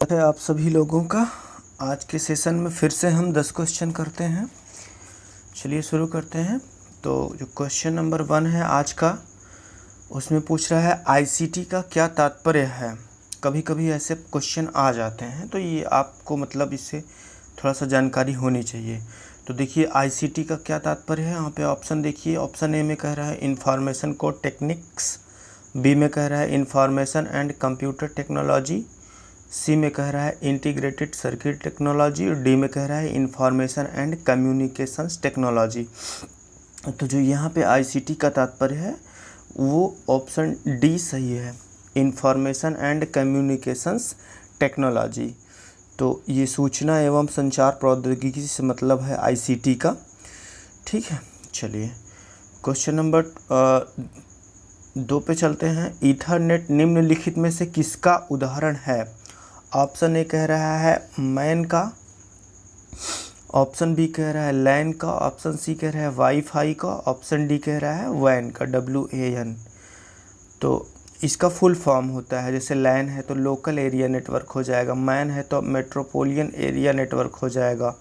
स्वागत है आप सभी लोगों का। आज के सेशन में फिर से हम 10 क्वेश्चन करते हैं। चलिए शुरू करते हैं। तो जो क्वेश्चन नंबर 1 है आज का, उसमें पूछ रहा है आईसीटी का क्या तात्पर्य है। कभी कभी ऐसे क्वेश्चन आ जाते हैं तो ये आपको मतलब इससे थोड़ा सा जानकारी होनी चाहिए। तो देखिए आईसीटी का क्या तात्पर्य है। यहाँ पे ऑप्शन देखिए, ऑप्शन ए में कह रहा है इंफॉर्मेशन कोड टेक्निक्स, बी में कह रहा है इंफॉर्मेशन एंड कंप्यूटर टेक्नोलॉजी, सी में कह रहा है इंटीग्रेटेड सर्किट टेक्नोलॉजी और डी में कह रहा है इंफॉर्मेशन एंड कम्युनिकेशंस टेक्नोलॉजी। तो जो यहाँ पे आईसीटी का तात्पर्य है वो ऑप्शन डी सही है, इंफॉर्मेशन एंड कम्युनिकेशंस टेक्नोलॉजी। तो ये सूचना एवं संचार प्रौद्योगिकी से मतलब है आईसीटी का। ठीक है, चलिए क्वेश्चन नंबर 2 पे चलते हैं। ईथरनेट निम्नलिखित में से किसका उदाहरण है। ऑप्शन ए कह रहा है मैन का, ऑप्शन बी कह रहा है लैन का, ऑप्शन सी कह रहा है वाईफाई का, ऑप्शन डी कह रहा है वैन का, WAN। तो इसका फुल फॉर्म होता है, जैसे लैन है तो लोकल एरिया नेटवर्क हो जाएगा, मैन है तो मेट्रोपोलियन एरिया नेटवर्क हो जाएगा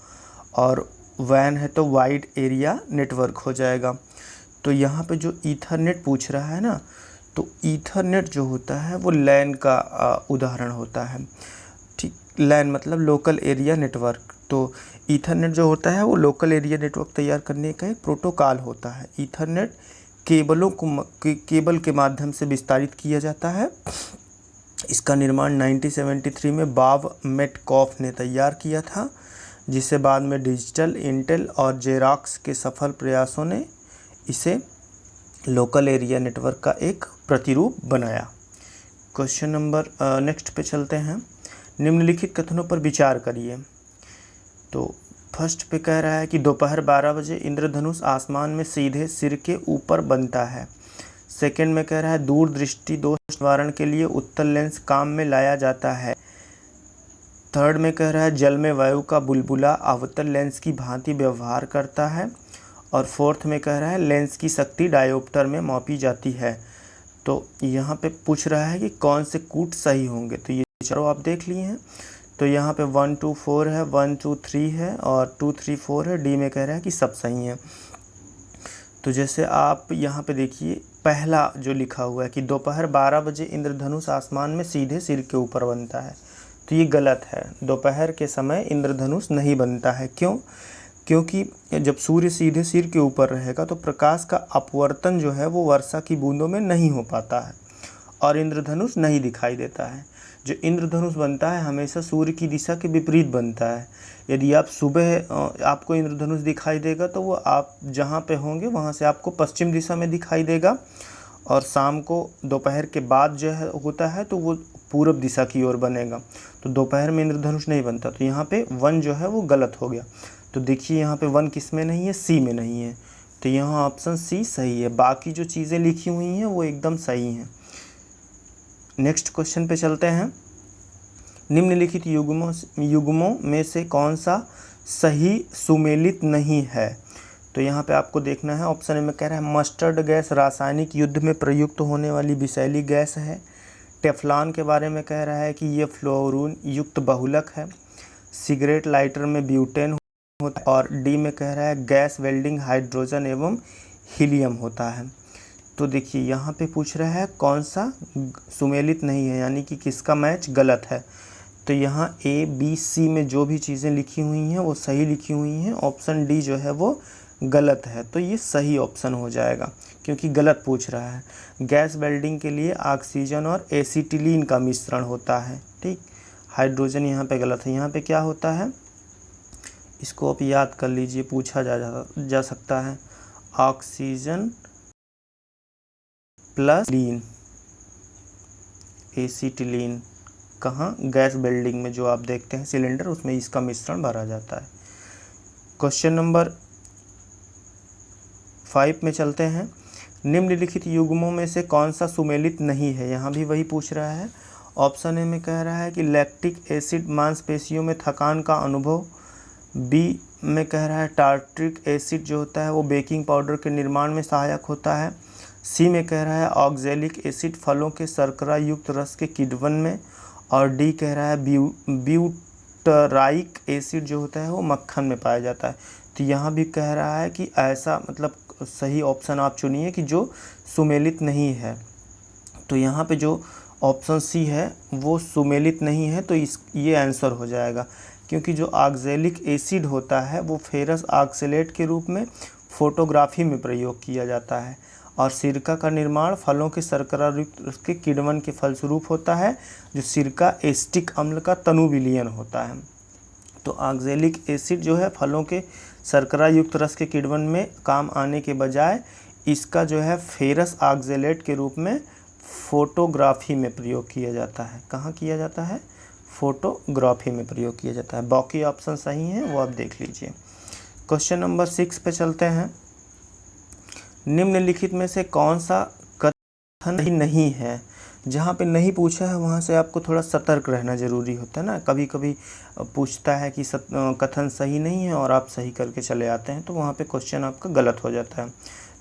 और वैन है तो वाइड एरिया नेटवर्क हो जाएगा। तो यहाँ पे जो ईथरनेट पूछ रहा है ना, तो ईथरनेट जो होता है वो लैन का उदाहरण होता है। ठीक, लैन मतलब लोकल एरिया नेटवर्क। तो ईथरनेट जो होता है वो लोकल एरिया नेटवर्क तैयार करने का एक प्रोटोकॉल होता है। ईथरनेट केबल के माध्यम से विस्तारित किया जाता है। इसका निर्माण 1973 में बॉब मेटकॉफ ने तैयार किया था, जिसे बाद में डिजिटल, इंटेल और जेरॉक्स के सफल प्रयासों ने इसे लोकल एरिया नेटवर्क का एक प्रतिरूप बनाया। क्वेश्चन नंबर नेक्स्ट पे चलते हैं। निम्नलिखित कथनों पर विचार करिए। तो फर्स्ट पे कह रहा है कि दोपहर 12 बजे इंद्रधनुष आसमान में सीधे सिर के ऊपर बनता है। सेकंड में कह रहा है दूरदृष्टि दोष निवारण के लिए उत्तल लेंस काम में लाया जाता है। थर्ड में कह रहा है जल में वायु का बुलबुला अवतल लेंस की भांति व्यवहार करता है। और फोर्थ में कह रहा है लेंस की शक्ति डायोप्टर में मापी जाती है। तो यहाँ पे पूछ रहा है कि कौन से कूट सही होंगे। तो ये चारों आप देख लिए हैं। तो यहाँ पे 1 2 4 है, 1 2 3 है और 2 3 4 है। डी में कह रहा है कि सब सही है। तो जैसे आप यहाँ पे देखिए पहला जो लिखा हुआ है कि दोपहर 12 बजे इंद्रधनुष आसमान में सीधे सिर के ऊपर बनता है, तो ये गलत है। दोपहर के समय इंद्रधनुष नहीं बनता है। क्यों? क्योंकि जब सूर्य सीधे सिर के ऊपर रहेगा तो प्रकाश का अपवर्तन जो है वो वर्षा की बूंदों में नहीं हो पाता है और इंद्रधनुष नहीं दिखाई देता है। जो इंद्रधनुष बनता है हमेशा सूर्य की दिशा के विपरीत बनता है। यदि आप सुबह आपको इंद्रधनुष दिखाई देगा तो वो आप जहाँ पे होंगे वहाँ से आपको पश्चिम दिशा में दिखाई देगा, और शाम को दोपहर के बाद जो है होता है तो वो पूरब दिशा की ओर बनेगा। तो दोपहर में इंद्रधनुष नहीं बनता। तो यहाँ पे 1 जो है वो गलत हो गया। तो देखिए यहाँ पे 1 किस में नहीं है, सी में नहीं है। तो यहाँ ऑप्शन सी सही है। बाकी जो चीज़ें लिखी हुई हैं वो एकदम सही हैं। नेक्स्ट क्वेश्चन पे चलते हैं। निम्नलिखित युग्मों में से कौन सा सही सुमेलित नहीं है। तो यहाँ पे आपको देखना है। ऑप्शन ए में कह रहा है मस्टर्ड गैस रासायनिक युद्ध में प्रयुक्त होने वाली विषैली गैस है। टेफ्लॉन के बारे में कह रहा है कि ये फ्लोरीन युक्त बहुलक है। सिगरेट लाइटर में ब्यूटेन होता है। और डी में कह रहा है गैस वेल्डिंग हाइड्रोजन एवं हीलियम होता है। तो देखिए यहाँ पे पूछ रहा है कौन सा सुमेलित नहीं है, यानी कि किसका मैच गलत है। तो यहाँ ए बी सी में जो भी चीज़ें लिखी हुई हैं वो सही लिखी हुई हैं। ऑप्शन डी जो है वो गलत है। तो ये सही ऑप्शन हो जाएगा क्योंकि गलत पूछ रहा है। गैस वेल्डिंग के लिए ऑक्सीजन और एसिटिलीन का मिश्रण होता है। ठीक, हाइड्रोजन यहाँ पे गलत है। यहाँ पे क्या होता है इसको आप याद कर लीजिए, पूछा जा सकता है। ऑक्सीजन प्लस लीन, एसिटिलीन कहाँ, गैस वेल्डिंग में जो आप देखते हैं सिलेंडर, उसमें इसका मिश्रण भरा जाता है। क्वेश्चन नंबर 5 में चलते हैं। निम्नलिखित युग्मों में से कौन सा सुमेलित नहीं है। यहाँ भी वही पूछ रहा है। ऑप्शन ए में कह रहा है कि लैक्टिक एसिड मांसपेशियों में थकान का अनुभव। बी में कह रहा है टार्ट्रिक एसिड जो होता है वो बेकिंग पाउडर के निर्माण में सहायक होता है। सी में कह रहा है ऑक्जेलिक एसिड फलों के शर्करा युक्त रस के किण्वन में। और डी कह रहा है ब्यूटराइक एसिड जो होता है वो मक्खन में पाया जाता है। तो यहाँ भी कह रहा है कि ऐसा मतलब सही ऑप्शन आप चुनिए कि जो सुमेलित नहीं है। तो यहाँ पे जो ऑप्शन सी है वो सुमेलित नहीं है, तो ये आंसर हो जाएगा, क्योंकि जो ऑक्जेलिक एसिड होता है वो फेरस ऑक्सलेट के रूप में फोटोग्राफी में प्रयोग किया जाता है। और सिरका का निर्माण फलों के शर्करा युक्त उसके किण्वन के फलस्वरूप होता है, जो सिरका एस्टिक अम्ल का तनु विलयन होता है। तो ऑक्जेलिक एसिड जो है फलों के शर्करा युक्त रस के किण्वन में काम आने के बजाय इसका जो है फेरस ऑक्जेलेट के रूप में फोटोग्राफी में प्रयोग किया जाता है। कहाँ किया जाता है? फोटोग्राफी में प्रयोग किया जाता है। बाकी ऑप्शन सही हैं, वो आप देख लीजिए। क्वेश्चन नंबर 6 पे चलते हैं। निम्नलिखित में से कौन सा कथन नहीं है? जहाँ पे नहीं पूछा है वहाँ से आपको थोड़ा सतर्क रहना ज़रूरी होता है ना। कभी कभी पूछता है कि कथन सही नहीं है और आप सही करके चले आते हैं, तो वहाँ पे क्वेश्चन आपका गलत हो जाता है।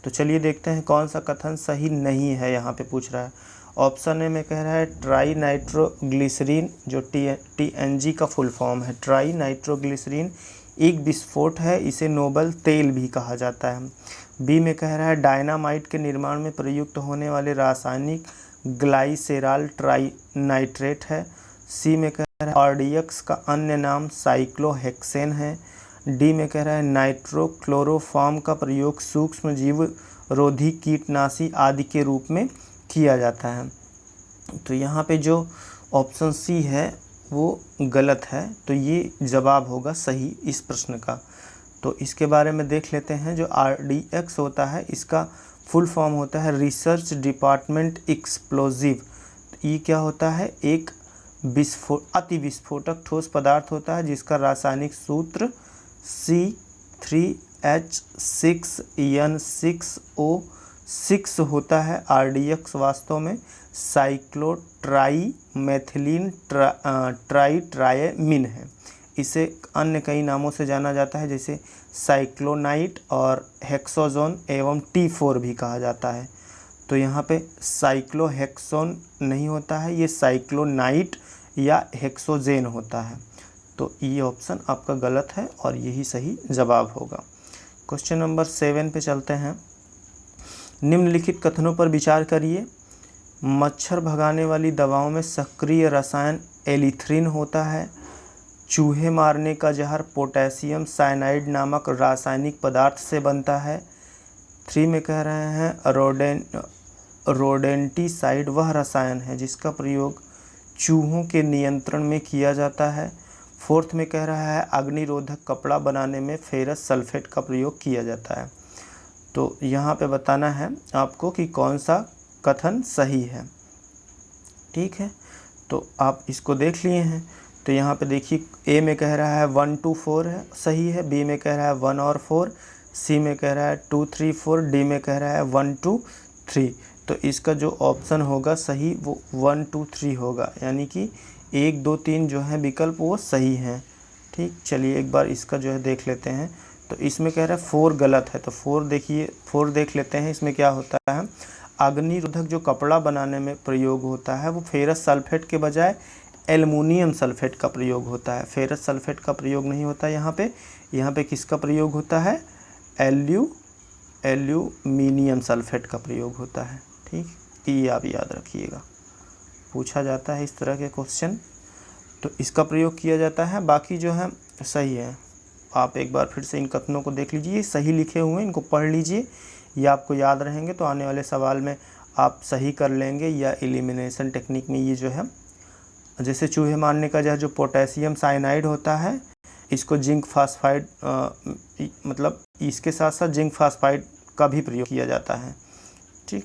तो चलिए देखते हैं कौन सा कथन सही नहीं है। यहाँ पे पूछ रहा है ऑप्शन ए में कह रहा है ट्राई नाइट्रोग्लिसरीन, जो TNG का फुल फॉर्म है। ट्राई नाइट्रोग्लिसरीन एक विस्फोट है, इसे नोबल तेल भी कहा जाता है। बी में कह रहा है डायनामाइट के निर्माण में प्रयुक्त होने वाले रासायनिक ग्लाइसेरॉल ट्राइनाइट्रेट है। सी में कह रहा है RDX का अन्य नाम साइक्लोहेक्सेन है। डी में कह रहा है नाइट्रोक्लोरोफॉर्म का प्रयोग सूक्ष्म जीव रोधी कीटनाशी आदि के रूप में किया जाता है। तो यहाँ पे जो ऑप्शन सी है वो गलत है, तो ये जवाब होगा सही इस प्रश्न का। तो इसके बारे में देख लेते हैं। जो RDX होता है इसका फुल फॉर्म होता है रिसर्च डिपार्टमेंट एक्सप्लोजिव। ये क्या होता है? एक अति विस्फोटक ठोस पदार्थ होता है जिसका रासायनिक सूत्र C3H6N6O6 होता है। RDX वास्तव में साइक्लोट्राईमेथिलीन ट्राइट्रायमीन है। इसे अन्य कई नामों से जाना जाता है, जैसे साइक्लोनाइट और हेक्सोजोन एवं T4 भी कहा जाता है। तो यहाँ पे साइक्लोहेक्सोन नहीं होता है, ये साइक्लोनाइट या हेक्सोजेन होता है। तो ये ऑप्शन आपका गलत है और यही सही जवाब होगा। क्वेश्चन नंबर 7 पे चलते हैं। निम्नलिखित कथनों पर विचार करिए। मच्छर भगाने वाली दवाओं में सक्रिय रसायन एलिथ्रिन होता है। चूहे मारने का जहर पोटेशियम साइनाइड नामक रासायनिक पदार्थ से बनता है। 3 में कह रहे हैं रोडेंटिसाइड वह रसायन है जिसका प्रयोग चूहों के नियंत्रण में किया जाता है। 4 में कह रहा है अग्निरोधक कपड़ा बनाने में फेरस सल्फेट का प्रयोग किया जाता है। तो यहाँ पे बताना है आपको कि कौन सा कथन सही है। ठीक है, तो आप इसको देख लिए हैं। तो यहाँ पे देखिए ए में कह रहा है 1 2 4 है, सही है। बी में कह रहा है 1 और 4। सी में कह रहा है 2 3 4। डी में कह रहा है 1 2 3। तो इसका जो ऑप्शन होगा सही वो 1 2 3 होगा, यानी कि 1 2 3 जो है विकल्प वो सही हैं। ठीक, चलिए एक बार इसका जो है देख लेते हैं। तो इसमें कह रहा है 4 गलत है, तो 4 देखिए 4 देख लेते हैं। इसमें क्या होता है? अग्निरोधक जो कपड़ा बनाने में प्रयोग होता है वो फेरस सल्फेट के बजाय एल्युमिनियम सल्फेट का प्रयोग होता है। फेरस सल्फेट का प्रयोग नहीं होता यहाँ पे किसका प्रयोग होता है? एल्यूमिनियम सल्फेट का प्रयोग होता है। ठीक, ये आप याद रखिएगा, पूछा जाता है इस तरह के क्वेश्चन, तो इसका प्रयोग किया जाता है। बाकी जो है सही है। आप एक बार फिर से इन कथनों को देख लीजिए, सही लिखे हुए हैं, इनको पढ़ लीजिए, ये आपको याद रहेंगे। तो आने वाले सवाल में आप सही कर लेंगे, या एलिमिनेशन टेक्निक में ये जो है, जैसे चूहे मारने का जो पोटेशियम साइनाइड होता है, इसको जिंक फास्फाइड मतलब इसके साथ साथ जिंक फास्फाइड का भी प्रयोग किया जाता है। ठीक,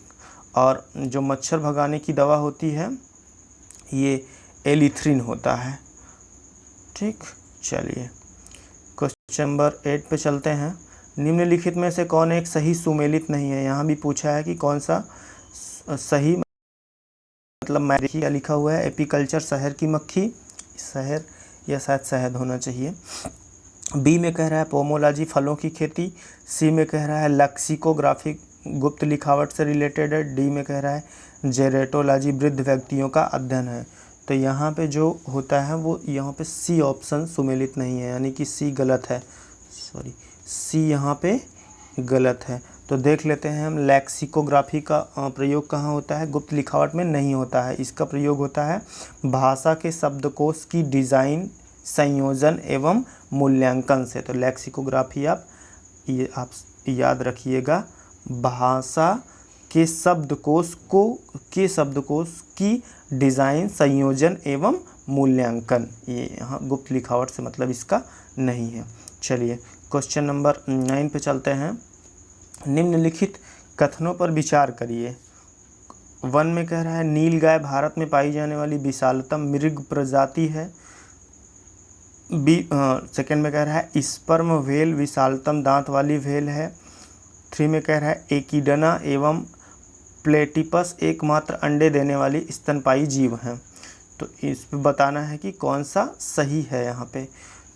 और जो मच्छर भगाने की दवा होती है ये एलिथ्रिन होता है। ठीक, चलिए क्वेश्चन नंबर 8 पे चलते हैं। निम्नलिखित में से कौन एक सही सुमेलित नहीं है? यहाँ भी पूछा है कि कौन सा सही, मतलब मैं देखिए क्या लिखा हुआ है, एपीकल्चर शहर की मक्खी, शहर या शायद शहद होना चाहिए। बी में कह रहा है पोमोलॉजी फलों की खेती। सी में कह रहा है लेक्सिकोग्राफी गुप्त लिखावट से रिलेटेड है। डी में कह रहा है जेरेटोलॉजी वृद्ध व्यक्तियों का अध्ययन है। तो यहाँ पे जो होता है वो यहाँ पे सी ऑप्शन सुमेलित नहीं है, यानी कि सी गलत है, सॉरी सी यहाँ पे गलत है। तो देख लेते हैं हम लैक्सिकोग्राफी का प्रयोग कहाँ होता है, गुप्त लिखावट में नहीं होता है। इसका प्रयोग होता है भाषा के शब्दकोश की डिज़ाइन, संयोजन एवं मूल्यांकन से। तो लैक्सिकोग्राफी आप याद रखिएगा, भाषा के शब्दकोश की डिज़ाइन, संयोजन एवं मूल्यांकन, ये यहाँ गुप्त लिखावट से मतलब इसका नहीं है। चलिए क्वेश्चन नंबर 9 पे चलते हैं। निम्नलिखित कथनों पर विचार करिए। 1 में कह रहा है नीलगाय भारत में पाई जाने वाली विशालतम मृग प्रजाति है। सेकंड में कह रहा है स्पर्म व्हेल विशालतम दांत वाली व्हेल है। 3 में कह रहा है एकिडना एवं प्लेटिपस एकमात्र अंडे देने वाली स्तनपायी जीव हैं। तो इस पे बताना है कि कौन सा सही है यहाँ पे।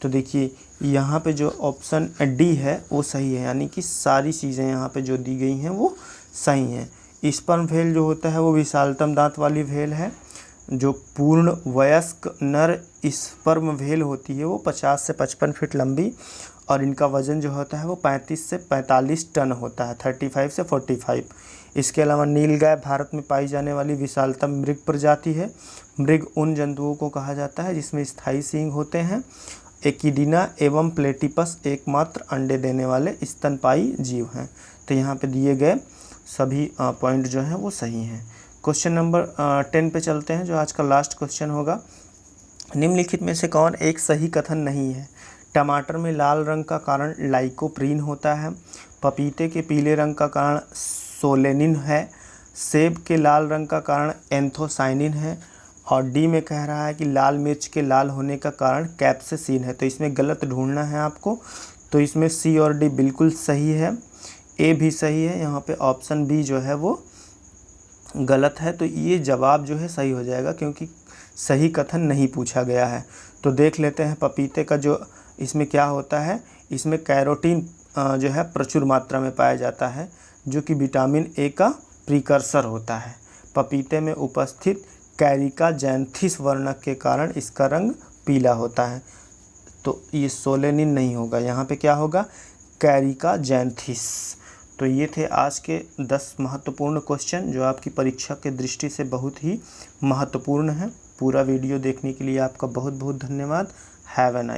तो देखिए यहाँ पे जो ऑप्शन डी है वो सही है, यानी कि सारी चीज़ें यहाँ पे जो दी गई हैं वो सही हैं। स्पर्म व्हेल जो होता है वो विशालतम दांत वाली व्हेल है। जो पूर्ण वयस्क नर स्पर्म व्हेल होती है वो 50 से 55 फीट लंबी, और इनका वज़न जो होता है वो 35 से 45 टन होता है, 35 से 45। इसके अलावा नीलगाय भारत में पाई जाने वाली विशालतम मृग प्रजाति है। मृग उन जंतुओं को कहा जाता है जिसमें स्थायी सींग होते हैं। एकिडना एवं प्लेटिपस एकमात्र अंडे देने वाले स्तनपायी जीव हैं। तो यहाँ पे दिए गए सभी पॉइंट जो हैं वो सही हैं। क्वेश्चन नंबर 10 पे चलते हैं, जो आज का लास्ट क्वेश्चन होगा। निम्नलिखित में से कौन एक सही कथन नहीं है। टमाटर में लाल रंग का कारण लाइकोप्रीन होता है। पपीते के पीले रंग का कारण सोलेनिन है। सेब के लाल रंग का कारण एंथोसाइनिन है। और डी में कह रहा है कि लाल मिर्च के लाल होने का कारण कैप्सेसिन है। तो इसमें गलत ढूंढना है आपको। तो इसमें सी और डी बिल्कुल सही है, ए भी सही है, यहाँ पे ऑप्शन बी जो है वो गलत है। तो ये जवाब जो है सही हो जाएगा, क्योंकि सही कथन नहीं पूछा गया है। तो देख लेते हैं पपीते का जो इसमें क्या होता है। इसमें कैरोटीन जो है प्रचुर मात्रा में पाया जाता है, जो कि विटामिन ए का प्रीकर्सर होता है। पपीते में उपस्थित कैरिका जैंथिस वर्णक के कारण इसका रंग पीला होता है। तो ये सोलेनिन नहीं होगा, यहाँ पे क्या होगा, कैरिका जैंथिस। तो ये थे आज के 10 महत्वपूर्ण क्वेश्चन, जो आपकी परीक्षा के दृष्टि से बहुत ही महत्वपूर्ण है। पूरा वीडियो देखने के लिए आपका बहुत बहुत धन्यवाद। Have a nice